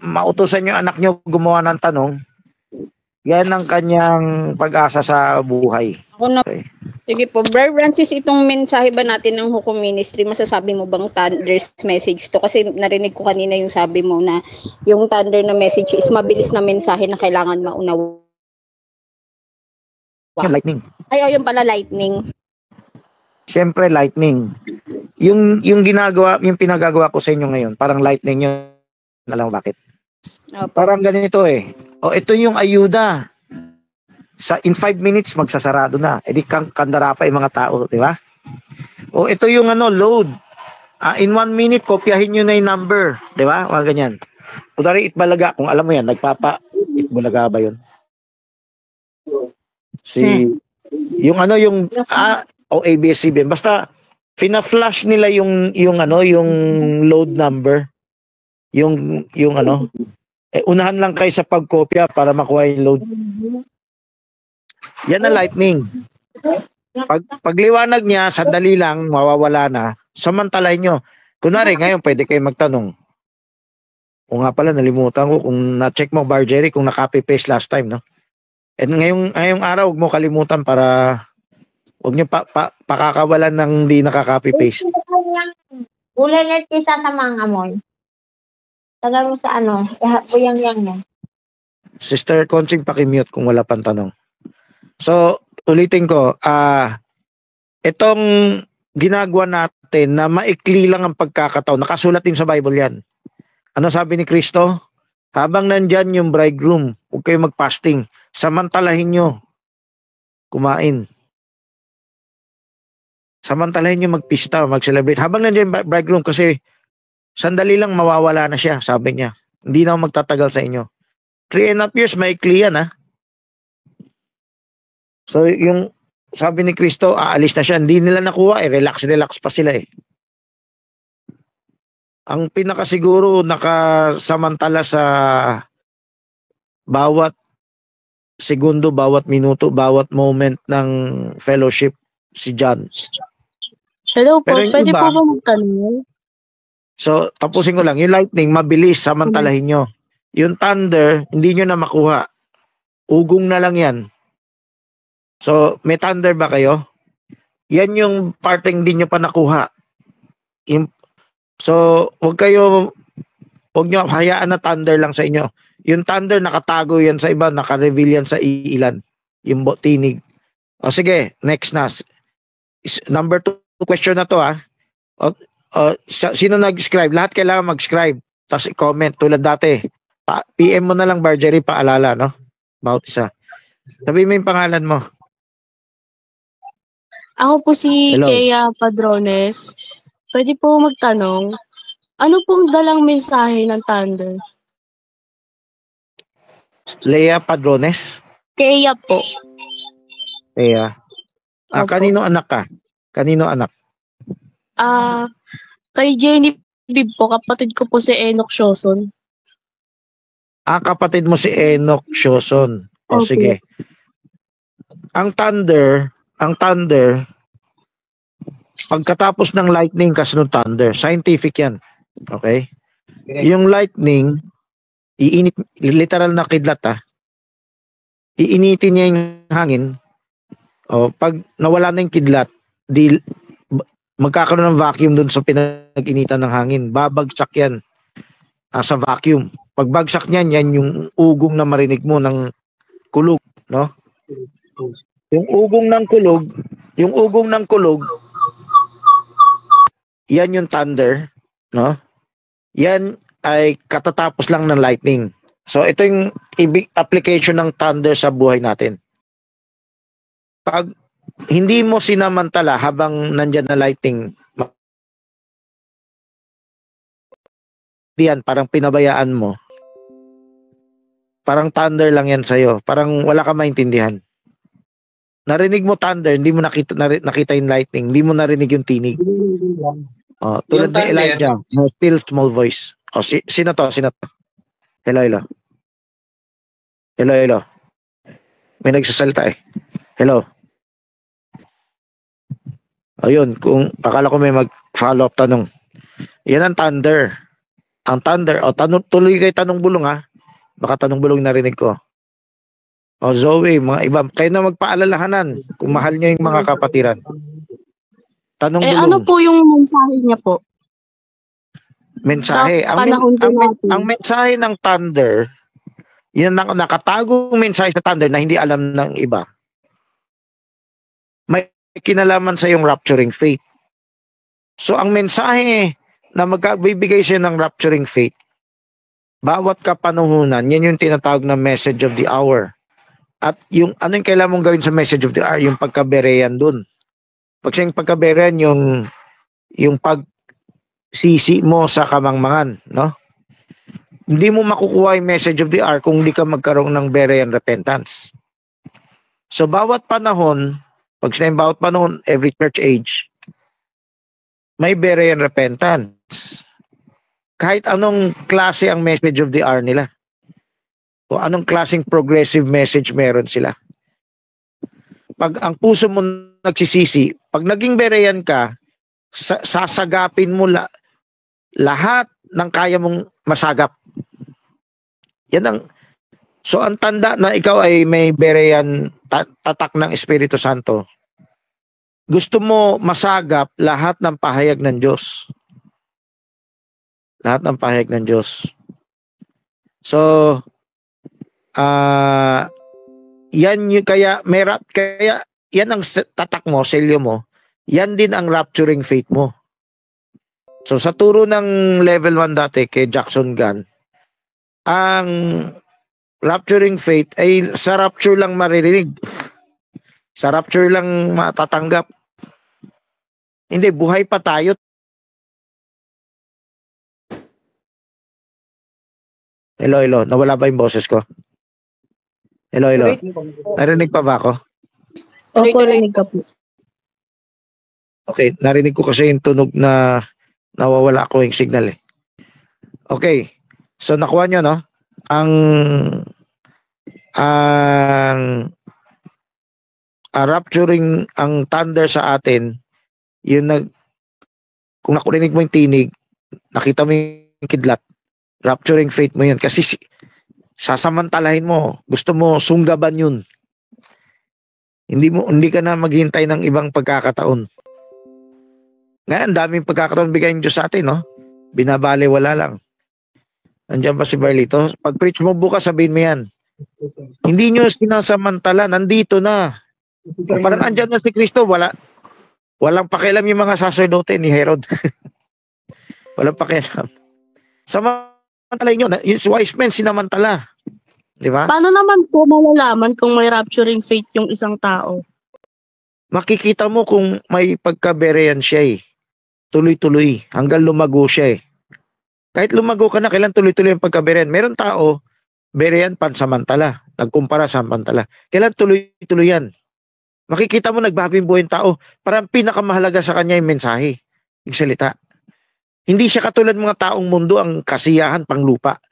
mautusan yung anak nyo gumawa ng tanong, yan ang kanyang pag-asa sa buhay. Ako na. Okay. Sige po, Brother Francis, itong mensahe ba natin ng Hukom Ministry, masasabi mo bang Thunder's message to? Kasi narinig ko kanina yung sabi mo na yung Thunder na message is mabilis na mensahe na kailangan maunawa. Yung lightning. Ay, yung pala lightning. Siyempre, lightning. Yung ginagawa, yung pinagagawa ko sa inyo ngayon, parang lightning yun. Alam mo bakit? Opo. Parang ganito eh. O, ito yung ayuda. In 5 minutes, magsasarado na. E di kandara pa yung mga tao, di ba? O, ito yung load. In 1 minute, kopyahin nyo na yung number. Di ba? Mga ganyan. Kunwari, Itbalaga. Kung alam mo yan, Itbalaga ba yun? Yung ABS-CBN. Basta, fina-flash nila yung load number. Unahan lang kayo sa pagkopya para makuha yung load. Yan na lightning. Pagliwanag niya, sandali lang, mawawala na. Samantalahin nyo. Kunwari, ngayon pwede kayo magtanong. O nga pala, nalimutan ko kung na-check mo, Bargery, kung na-copy-paste last time, no? And ngayong araw, huwag mo kalimutan para huwag nyo pakakawalan ng di nakaka-copy-paste. Ulay na kisa sa mga amon. Tagal mo sa buyang-yang mo. Sister Conching, pakimute kung wala pang tanong. So, ulitin ko, itong ginagawa natin na maikli lang ang pagkakataon, nakasulat din sa Bible yan. Ano sabi ni Kristo? Habang nandyan yung bridegroom, huwag kayo mag-fasting. Samantalahin nyo kumain. Samantalahin nyo magpista, mag-celebrate. Habang nandyan yung bridegroom, kasi sandali lang mawawala na siya, sabi niya. Hindi na magtatagal sa inyo. 3.5 years, maikli yan, ha? So, yung sabi ni Kristo, aalis na siya. Hindi nila nakuha, relax pa sila, Ang pinakasiguro nakasamantala sa bawat segundo, bawat minuto, bawat moment ng fellowship, si John. Hello po, pwede po ba magtanong? So, tapusin ko lang. Yung lightning, mabilis, samantalahin nyo. Yung thunder, hindi nyo na makuha. Ugong na lang yan. So, may thunder ba kayo? Yan yung parting hindi nyo pa nakuha. So, huwag nyo hayaan na thunder lang sa inyo. Yung thunder, nakatago yan sa iba, naka-reveal yan sa ilan. Yung tinig. O sige, next na. Number 2 question na to, ha. Sino nag-scribe? Lahat kailangan mag-scribe. Tapos i-comment tulad dati. PM mo na lang, Bargery, paalala, no? Bawat isa. Sabihin mo yung pangalan mo. Ako po si Kea Padrones. Pwede po magtanong, ano pong dalang mensahe ng Thunder? Lea Padrones? Kea po. Kea. Kanino anak ka? Kanino anak? Kay Jenny Bib po, kapatid ko po si Enoch Shoson. Kapatid mo si Enoch Shoson. O okay. Sige. Ang thunder, pagkatapos ng lightning, kasunod thunder. Scientific yan. Okay? Yung lightning, iinit, literal na kidlat, iinitin niya yung hangin. Pag nawala na yung kidlat, magkakaroon ng vacuum dun sa pinag-initan ng hangin. Babagsak yan sa vacuum. Pag bagsak niyan, yan yung ugong na marinig mo ng kulog, no? Yung ugong ng kulog, yan yung thunder, no? Yan ay katatapos lang ng lightning. So ito yung application ng thunder sa buhay natin. Pag hindi mo sinamantala habang nandyan na lightning, yan, parang pinabayaan mo. Parang thunder lang yan sa'yo. Parang wala ka maintindihan. Narinig mo thunder, hindi mo nakita yung lightning, hindi mo narinig yung tinig. Tulad ni Elijah, still small voice. Sino to? Hello. May nagsasalita eh. Hello. Ayun, kung akala ko may mag-follow up tanong. Yan ang thunder. ang thunder, tuloy kay Tanong Bulong ha. Baka Tanong Bulong narinig ko. O Zoe, mga iba, kayo na magpaalalahanan kung mahal niyo yung mga kapatiran. Tanong Bulong. Ano po yung mensahe niya po? Mensahe. Sa panahon po natin. Ang mensahe ng thunder, yan ang nakatagong mensahe sa thunder na hindi alam ng iba. May kinalaman sa yung rapturing faith. So ang mensahe na magbibigay siya ng rapturing faith, bawat kapanuhunan, yan yung tinatawag na message of the hour. At yung ano yung kailangan mong gawin sa message of the hour, yung pagkaberean dun. Pag siyang pagkaberean, yung pagsisi mo sa kamangmangan, no? Hindi mo makukuha yung message of the hour kung hindi ka magkaroon ng berean repentance. So bawat panahon, pag sinayang bawat panahon, every church age, may berean repentance. Kahit anong klase ang message of the hour nila. O anong klaseng progressive message meron sila. Pag ang puso mo nagsisisi, pag naging berean ka, sasagapin mo lahat ng kaya mong masagap. So ang tanda na ikaw ay may berean tatak ng Espiritu Santo. Gusto mo masagap lahat ng pahayag ng Diyos. Lahat ng pahayag ng Diyos. So yan yung kaya yan ang tatak mo, selyo mo. Yan din ang rapturing faith mo. So sa turo ng level 1 dati kay Jackson Gunn, ang rapturing faith ay sa rapture lang maririnig. Sa rapture lang matatanggap. Hindi, buhay pa tayo. Hello. Nawala ba yung boses ko? Hello. Narinig pa ba ako? Opo, narinig ka po. Okay, narinig ko kasi yung tunog na nawawala ko yung signal eh. Okay, so nakuha nyo, no? Ang rapturing, ang thunder sa atin, kung nakurinig mo yung tinig, nakita mo yung kidlat, rapturing faith mo yun. Kasi sasamantalahin mo, gusto mo sunggaban yun. Hindi ka na maghintay ng ibang pagkakataon. Ngayon, daming pagkakataon bigay ng Diyos sa atin, no? Binabali, wala lang. Nandiyan ba si Barlito? Pag preach mo bukas, sabihin mo yan. Hindi nyo sinasamantala, nandito na. O parang andyan na si Kristo, walang pakialam yung mga sacerdote ni Herod. Walang pakialam. Samantalay nyo, yung wise men sinamantala. Di ba? Paano naman po malalaman kung may rapturing faith yung isang tao? Makikita mo kung may pagkaberean siya eh. Tuloy-tuloy. Hanggang lumago siya eh. Kahit lumago ka na, kailan tuloy-tuloy ang pagkaberean. Meron tao, berean pansamantala. Nagkumpara samantala. Kailan tuloy-tuloy yan? Makikita mo nagbago yung buhay ng tao. Parang pinakamahalaga sa kanya yung mensahe. Yung salita. Hindi siya katulad mga taong mundo ang kasiyahan panglupa.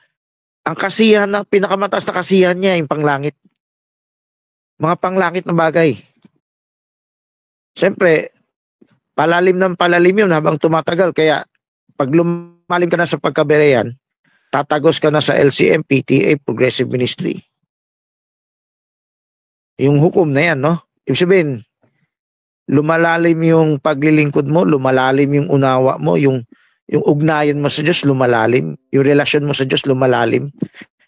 Ang kasiyahan na pinakamataas na kasiyahan niya yung panglangit. Mga panglangit na bagay. Siyempre, palalim ng palalim yun habang tumatagal. Kaya pag lumalim ka na sa pagkaberean, tatagos ka na sa LCM, PTA, Progressive Ministry. Yung hukom na yan, no? Ibig sabihin, lumalalim yung paglilingkod mo, lumalalim yung unawa mo, yung ugnayan mo sa Diyos, lumalalim. Yung relasyon mo sa Diyos, lumalalim.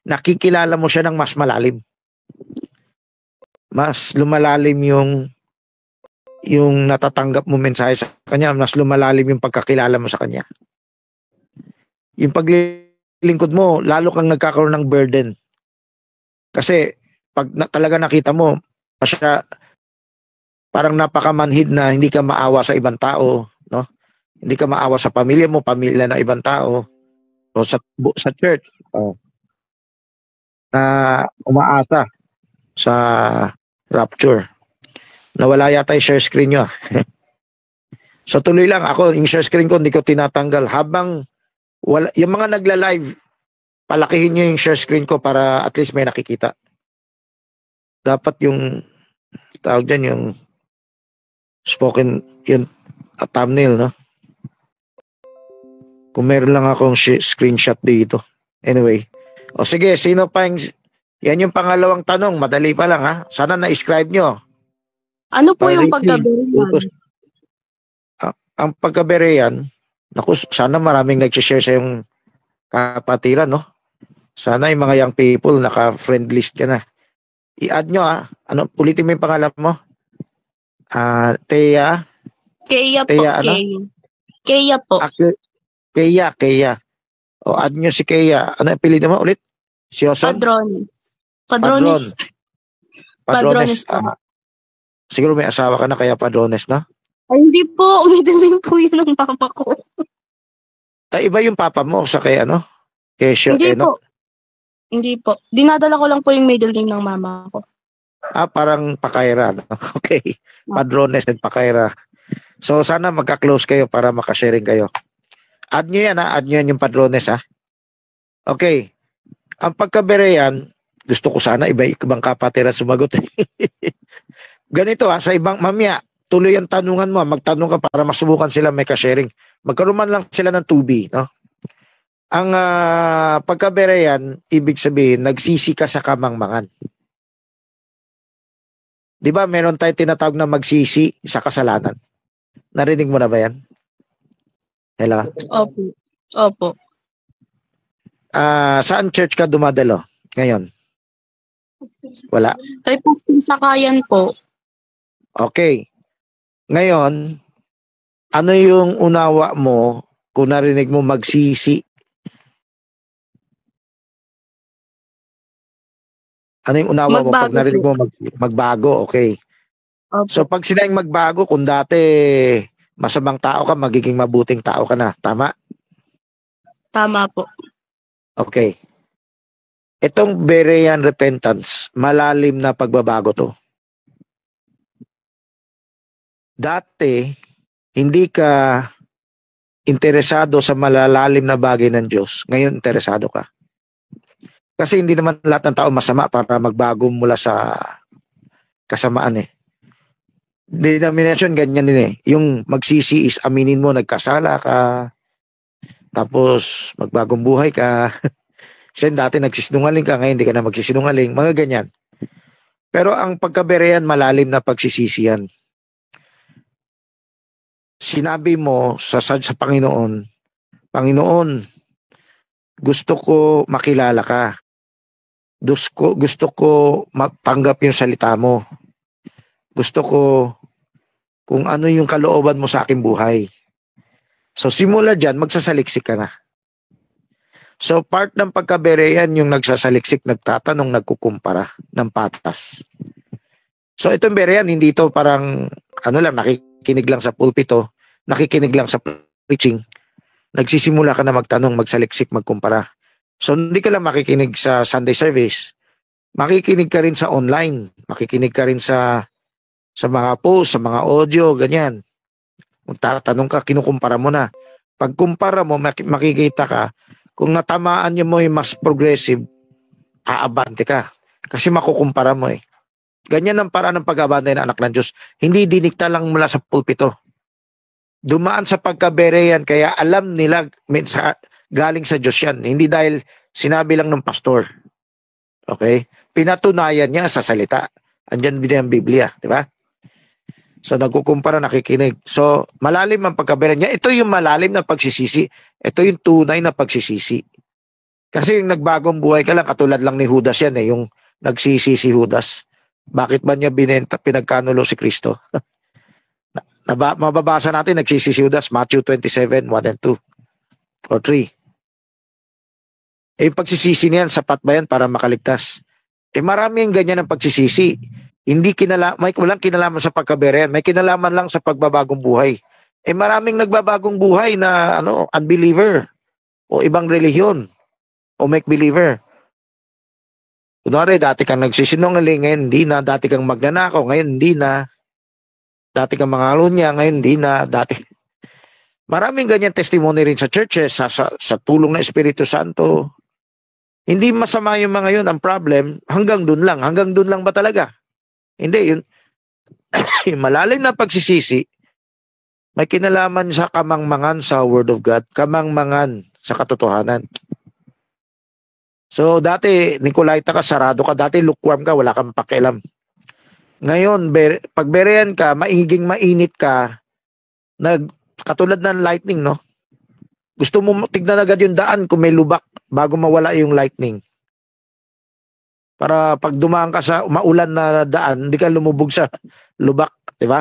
Nakikilala mo siya ng mas malalim. Mas lumalalim yung natatanggap mo mensahe sa Kanya, mas lumalalim yung pagkakilala mo sa Kanya. Yung paglilingkod mo, lalo kang nagkakaroon ng burden. Kasi, pag talaga nakita mo, siya, parang napakamanhid na hindi ka maawa sa ibang tao, no? Hindi ka maawa sa pamilya mo, pamilya ng ibang tao, o sa church, na umaasa sa rapture. Nawala yata yung share screen nyo. So tuloy lang ako, yung share screen ko hindi ko tinatanggal habang yung mga nagla-live, palakihin nyo yung share screen ko para at least may nakikita. Dapat yung tawag dyan, yung spoken, yung thumbnail, no? Kung meron lang akong screenshot dito. Anyway. O sige, sino pa yung... Yan yung pangalawang tanong. Madali pa lang ha. Sana na-describe nyo. Ano po yung Pag-refill. pagkaberean? Ang pagkaberean, naku, sana maraming nag-share sa yung kapatiran, no? Sana yung mga young people, naka-friend list ka na. I-add nyo ha. Ano, ulitin mo yung pangalan mo? Thea? Kaya po, Thea, ano? Kaya po. Kaya. O, add nyo si Kaya. Ano yung apelido mo ulit? Si Oson? Padrones. Padrones po. Siguro may asawa ka na kaya Padrones, no? Ay, hindi po. Middle name po yun ng mama ko. Ay, iba yung papa mo sa kay ano? Kay Hindi po. Hindi po. Dinadala ko lang po yung middle name ng mama ko. Parang Pakaira. No? Okay. Padrones and Pakaira. So, sana magka-close kayo para makasharing kayo. Add nyo yan, ha? Add nyo yan yung Padrones, ha? Okay. Ang pagkaberean, gusto ko sana ibang kapatiran sumagot. Ganito, ha? Sa ibang mamya, tuloy ang tanungan mo. Magtanong ka para masubukan sila may ka-sharing. Magkaroon man lang sila ng 2B, no? Ang pagkaberean, ibig sabihin, nagsisi ka sa kamangmangan. Di ba, meron tayo tinatawag na magsisi sa kasalanan. Narinig mo na ba yan? Hello? Opo. Saan church ka dumadalo ngayon? Wala? Kay Pastor Sakayan po. Okay. Ngayon, ano yung unawa mo kung narinig mo magsisi? Ano yung unawa mo pag narinig mo magbago? Okay. Opo. So pag sila yung magbago, kung dati masamang tao ka, magiging mabuting tao ka na. Tama? Tama po. Okay. Itong Berean repentance, malalim na pagbabago to. Dati, hindi ka interesado sa malalalim na bagay ng Diyos. Ngayon, interesado ka. Kasi hindi naman lahat ng tao masama para magbago mula sa kasamaan eh. Denomination, ganyan din eh. Yung magsisi is aminin mo, nagkasala ka, tapos magbagong buhay ka. Kasi dati nagsisinungaling ka, ngayon hindi ka na magsisinungaling. Mga ganyan. Pero ang pagkaberean, malalim na pagsisisiyan. Sinabi mo sa Panginoon, Panginoon, gusto ko makilala ka. Gusto ko matanggap yung salita mo. Gusto ko kung ano yung kalooban mo sa aking buhay. So simula dyan, magsasaliksik ka na. So part ng pagkaberean yung nagsasaliksik, nagtatanong, nagkukumpara ng patas. So itong berean, hindi ito parang nakikinig lang sa pulpito, nakikinig lang sa preaching. Nagsisimula ka na magtanong, magsaliksik, magkumpara. So hindi ka lang makikinig sa Sunday service. Makikinig ka rin sa online. Makikinig ka rin sa mga post, sa mga audio, ganyan. Magtatanong ka, kinukumpara mo na. Pagkumpara mo, makikita ka, kung natamaan niyo mo yung mas progressive, aabante ka. Kasi makukumpara mo eh. Ganyan ang paraan ng pag-abante ng anak ng Diyos. Hindi dinikta lang mula sa pulpito. Dumaan sa pagkaberean, kaya alam nila galing sa Diyos yan. Hindi dahil sinabi lang ng pastor. Okay? Pinatunayan niya sa salita. Andyan din ang Biblia. Di ba? So nagkukumpara, nakikinig. So malalim ang pagkaberean niya. Ito yung malalim na pagsisisi. Ito yung tunay na pagsisisi. Kasi yung nagbagong buhay ka lang, katulad lang ni Judas yan eh. Yung nagsisi si Judas. Bakit ba niya pinagkanulo si Kristo? Mababasa natin, nagsisi si Judas, Matthew 27, 1 and 2 or 3. Yung pagsisisi niyan, sapat ba yan para makaligtas? Marami yung ganyan ang pagsisisi. May walang kinalaman sa pagkaberean, may kinalaman lang sa pagbabagong buhay. Maraming nagbabagong buhay na unbeliever o ibang relihiyon o make believer. Kunwari, dati kang nagsisinungaling, ngayon hindi na. Dati kang magnanakaw, ngayon hindi na. Dati kang mangalunya, ngayon hindi na. Maraming ganyan testimony rin sa churches, sa tulong ng Espiritu Santo. Hindi masama yung mga yun. Ang problem, hanggang dun lang. Hanggang dun lang ba talaga? Hindi, yun. Yung malalim na pagsisisi, May kinalaman sa kamangmangan sa Word of God, kamangmangan sa katotohanan. So dati, Nicolaita ka, sarado ka. Dati, lukewarm ka, wala kang pakialam. Ngayon, pag berean ka, maiging mainit ka, katulad ng lightning, no? Gusto mo tignan agad yung daan kung may lubak bago mawala yung lightning. Para pag dumaan ka sa maulan na daan, hindi ka lumubog sa lubak, di ba?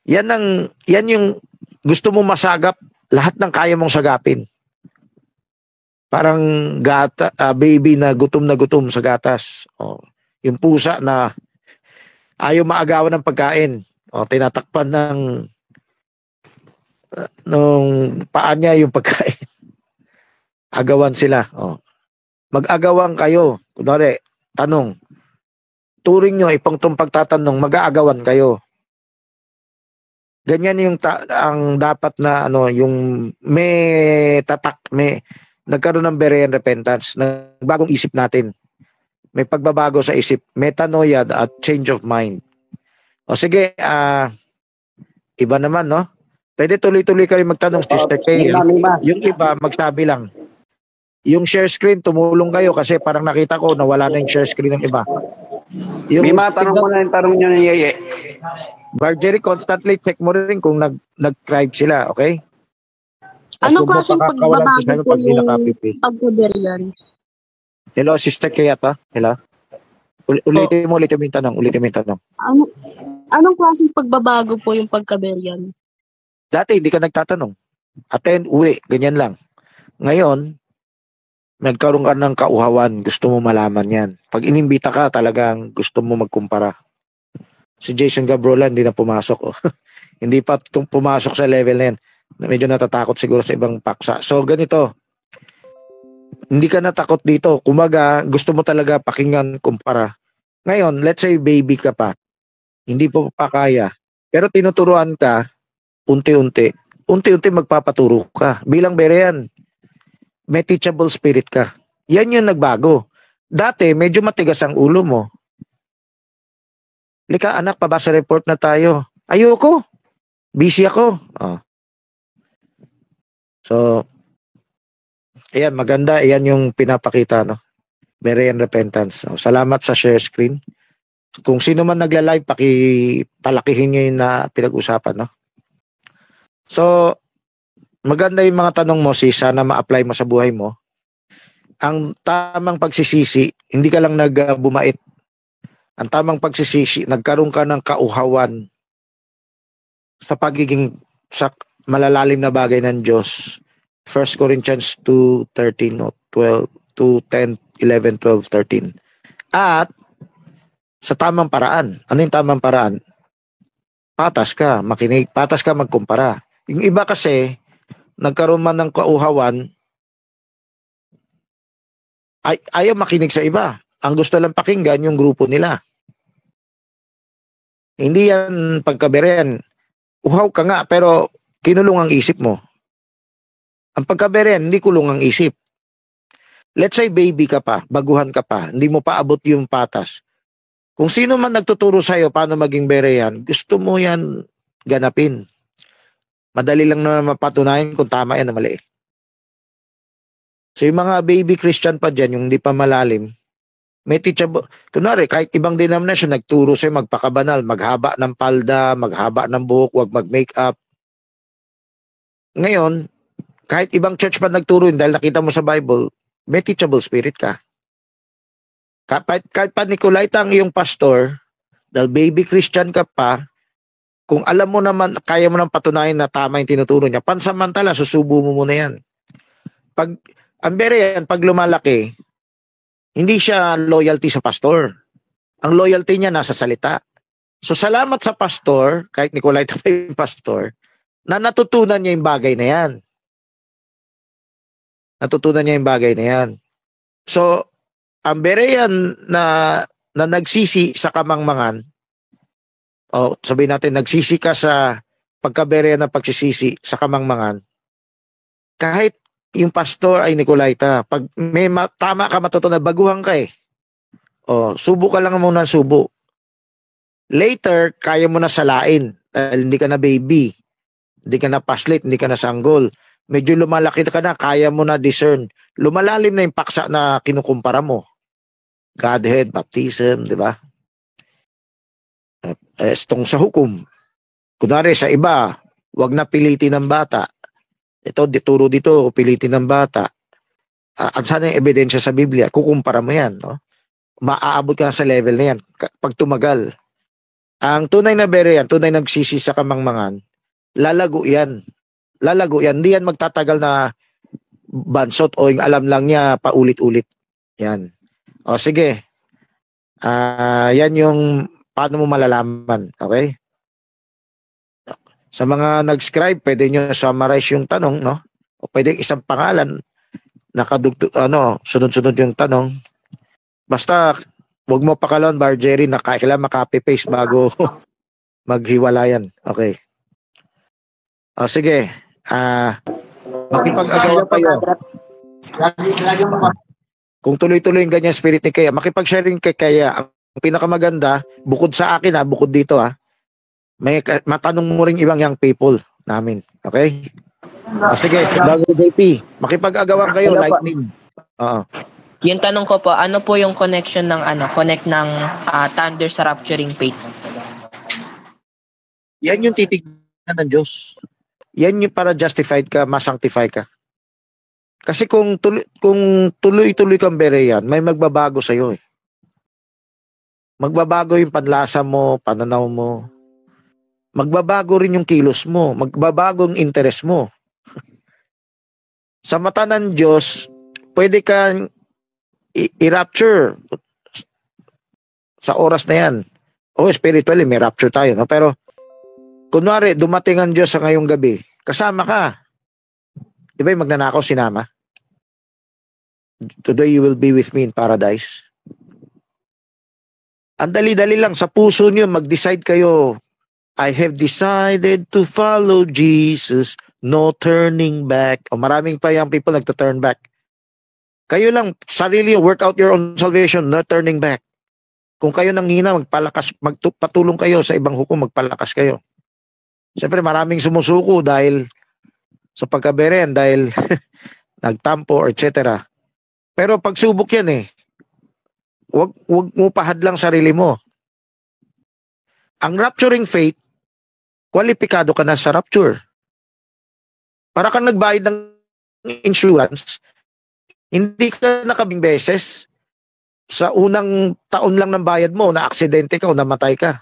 Yan yung gusto mo masagap, lahat ng kaya mong sagapin. Parang baby na gutom sa gatas. O, yung pusa na ayaw maagawan ng pagkain. O, tinatakpan nung paa niya yung pagkain. Agawan sila. O. Mag-agawan kayo. Kunwari, tanong. Turing nyo, ipang pagtatanong, mag-aagawan kayo. Ganyan yung ang dapat na yung may tatak, nagkaroon ng Berean repentance, nagbagong isip natin. May pagbabago sa isip, metanoia at change of mind. O sige, iba naman, no? Pwede tuloy-tuloy kayo magtanong, Sister Kay. Yung iba, magsabi lang. Yung share screen, tumulong kayo kasi parang nakita ko nawala na yung share screen ng iba. May matanong mo na yung tanong nyo ni Yeye. Marjorie, constantly check mo rin kung nag-tribe sila, okay? Anong klaseng pagbabago po yung pagka-Berean? Hello, Sister Kay ata. Hello? Ulitin mo yung tanong. Anong klaseng pagbabago po yung pagka-Berean? Dati, hindi ka nagtatanong. Attend, uwi. Ganyan lang. Ngayon, nagkaroon ka ng kauhawan. Gusto mo malaman yan. Pag inimbita ka, talagang gusto mo magkumpara. Si Jason Gabrola, hindi na pumasok. Oh. Hindi pa pumasok sa level na yan. Medyo natatakot siguro sa ibang paksa. So, ganito. Hindi ka natakot dito. Kumaga, gusto mo talaga pakinggan, kumpara. Ngayon, let's say baby ka pa. Hindi po pa kaya. Pero tinuturuan ka, unti-unti magpapaturo ka. Bilang Berean, may teachable spirit ka. Yan yung nagbago. Dati, medyo matigas ang ulo mo. Lika, anak, pabasa report na tayo. Ayoko. Busy ako. Oh. So, ayan, maganda. Ayan yung pinapakita, no? Berean repentance. So, salamat sa share screen. Kung sino man nagla-live, palakihin nyo yung na pinag-usapan, no? So, maganda yung mga tanong mo, sis. Sana ma-apply mo sa buhay mo. Ang tamang pagsisisi, hindi ka lang nagbumait. Ang tamang pagsisisi, nagkaroon ka ng kauhawan sa pagiging sa malalalim na bagay ng Diyos. 1 Corinthians 2:13 o 10, 11, 12, 13. At sa tamang paraan. Ano yung tamang paraan? Patas ka, makinig, patas ka magkumpara. Yung iba kasi, nagkaroon man ng kauhawan, ayaw makinig sa iba. Ang gusto lang pakinggan yung grupo nila. Hindi yan pagkaberean. Uhaw ka nga, pero kinulong ang isip mo. Ang pagkaberean, hindi kulong ang isip. Let's say baby ka pa, baguhan ka pa, hindi mo pa abot yung patas. Kung sino man nagtuturo sa'yo paano maging berean, gusto mo yan ganapin. Madali lang na mapatunayan kung tama yan na mali. So yung mga baby Christian pa dyan, yung hindi pa malalim, may teachable. Kunwari, kahit ibang denomination, nagturo sa'yo magpakabanal, maghaba ng palda, maghaba ng buhok, wag mag-makeup. Ngayon, kahit ibang church pa nagturo yun, dahil nakita mo sa Bible, may teachable spirit ka. Kahit pa Nicolaita ang iyong pastor, dahil baby Christian ka pa, kung alam mo naman, kaya mo nang patunayan na tama yung tinuturo niya, pansamantala, susubo mo muna yan. Ang Berean, pag lumalaki, hindi siya loyalty sa pastor. Ang loyalty niya nasa salita. So salamat sa pastor, kahit Nicolaita pa yung pastor, na natutunan niya yung bagay na yan. Natutunan niya yung bagay na yan. So, ang Berean na nagsisi sa kamangmangan, o sabihin natin, nagsisi ka sa pagka-Berean na pagsisisi sa kamangmangan, kahit yung pastor ay Nicolaita, pag may tama ka matutunan, baguhan ka eh. O, subo ka lang muna, subo. Later, kaya mo na salain dahil hindi ka na baby. Hindi ka na paslit, hindi ka na sanggol. Medyo lumalaki ka na, kaya mo na discern. Lumalalim na yung paksa na kinukumpara mo. Godhead, baptism, di ba? Itong sa hukom. Kunwari sa iba, wag na pilitin ng bata. Ito, dituro dito, pilitin ng bata. At sana yung ebidensya sa Biblia, kukumpara mo yan. No? Maaabot ka na sa level na yan pag tumagal. Ang tunay na bere yan, tunay nagsisi sa kamangmangan, lalago yan. Lalago yan. Hindi yan magtatagal na bansot o yung alam lang niya paulit-ulit. Yan. O sige. Yan yung paano mo malalaman. Okay? Sa mga nag-scribe, pwede nyo summarize yung tanong, no? O pwede isang pangalan, sunod-sunod yung tanong. Basta, huwag mo pakalon, Bargery, na kailangan makapi-paste bago maghiwalayan. Okay. O sige. Makipag-agawa kayo. Kung tuloy-tuloy yung ganyan spirit ni Kaya, makipag-sharing kay Kaya. Ang pinakamaganda, bukod sa akin bukod dito matanong mo rin ibang young people namin. Okay? Sige, bago JP, makipag-agawan kayo, lightning. Yung tanong ko po, ano po yung connection ng connect ng thunder sa rapturing faith? Yan yung titignan ng Diyos. Yan yung para justified ka, masanctify ka. Kasi kung tuloy-tuloy kang berean, may magbabago sa iyo. Magbabago yung panlasa mo, pananaw mo. Magbabago rin yung kilos mo. Magbabago yung interest mo. Sa mata ng Diyos, pwede kang i-rapture sa oras na yan. Spiritually, may rapture tayo. No? Pero, kunwari, dumating ang Diyos sa ngayong gabi, kasama ka. Di ba yung magnanakaw sinama? Today you will be with me in paradise. Ang dali-dali lang, sa puso nyo, mag-decide kayo, I have decided to follow Jesus, no turning back. Maraming pa yung people nagta-turn back. Kayo lang, sarili, work out your own salvation, no turning back. Kung kayo nanghina, patulong kayo sa ibang hukom, magpalakas kayo. Siyempre, maraming sumusuko dahil sa pagkaberen, dahil nagtampo, etc. Pero pagsubok yan Wag mo pahadlang sarili mo. Ang rapturing faith, kwalipikado ka na sa rapture. Para kang nagbayad ng insurance, hindi ka nakabing beses sa unang taon lang ng bayad mo, na aksidente ka o namatay ka.